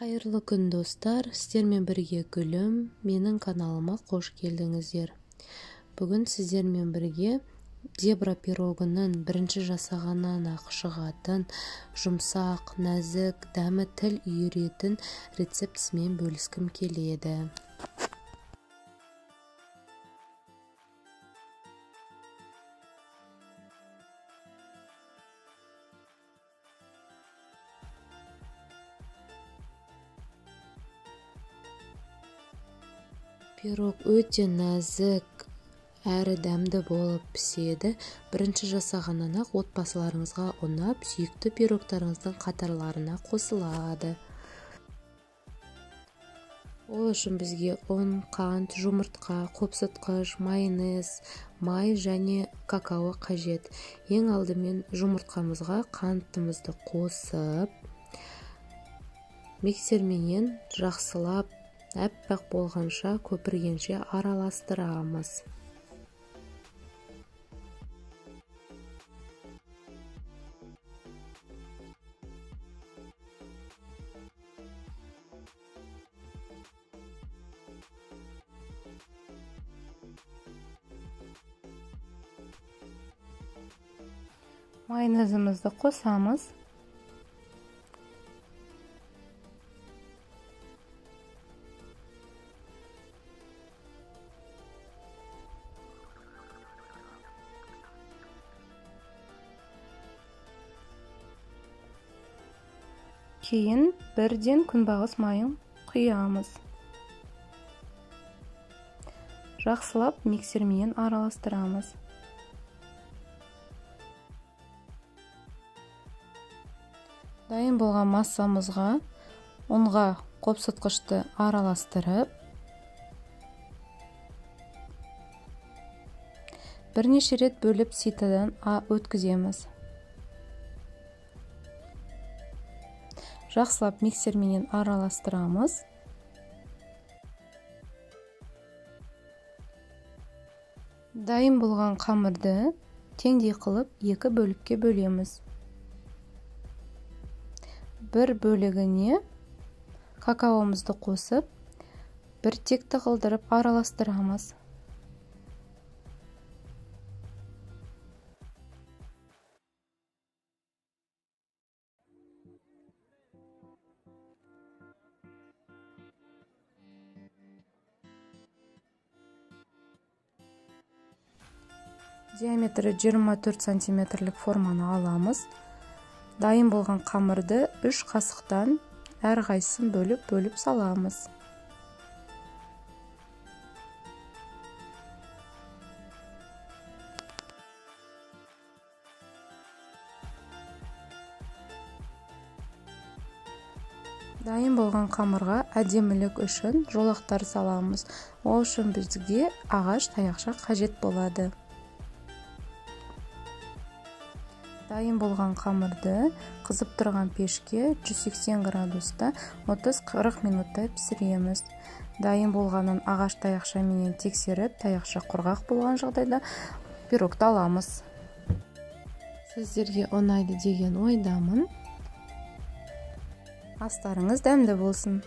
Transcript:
Қайырлы күн достар, сіздермен бірге Гүлім, менің каналыма қош келдіңіздер. Бүгін сіздермен бірге зебра пирогының бірінші жасағаннан ақ шығатын, жұмсақ, нәзік, дәмі тіл үйіретін рецептісімен бөліскім келеді. Пирог өте нәзік әрі дәмді болып піседі. Бірінші жасағаннан ақ отбасыларыңызға ұнап, сүйікті пирогтарыңыздың қатарларына қосылады. Ол үшін бізге ұн, қант, жұмыртқа, қопсытқыш, майонез, май және какао қажет. Ең алдымен жұмыртқамызға қантымызды қосып, миксерменен жақсылап әппақ болғанша көпіргенше араластырамыз. Майонезімізді қосамыз. Кейін бірден күнбағыс майын құямыз. Жақсылап миксермен араластырамыз. Дайын болған массамызға ұнға қопсытқышты араластырып, бірнеше рет бөліп ситадан өткіземіз. Жақсылап миксерменен араластырамыз. Дайын болған қамырды теңдей қылып екі бөлікке бөлеміз. Бір бөлігіне какаомызды қосып, бір текті қылдырып араластырамыз. Диаметрі 24 сантиметрлік форманы аламыз. Дайын болған қамырды 3 қасықтан әрқайсысын бөліп саламыз. Дайын болған қамырға әдемілік үшін жолақтар саламыз. Ол үшін бізге ағаш таяқша қажет болады. Дайын болған қамырды қызып тұрған пешке 180 градуста 30-40 минуттай пісіреміз. Дайын болғанын ағаш таяқшамен тексеріп, таяқша құрғақ болған жағдайда пирогты аламыз. Сіздерге ұнайды деген ойдамын. Астарыңыз дәмді болсын.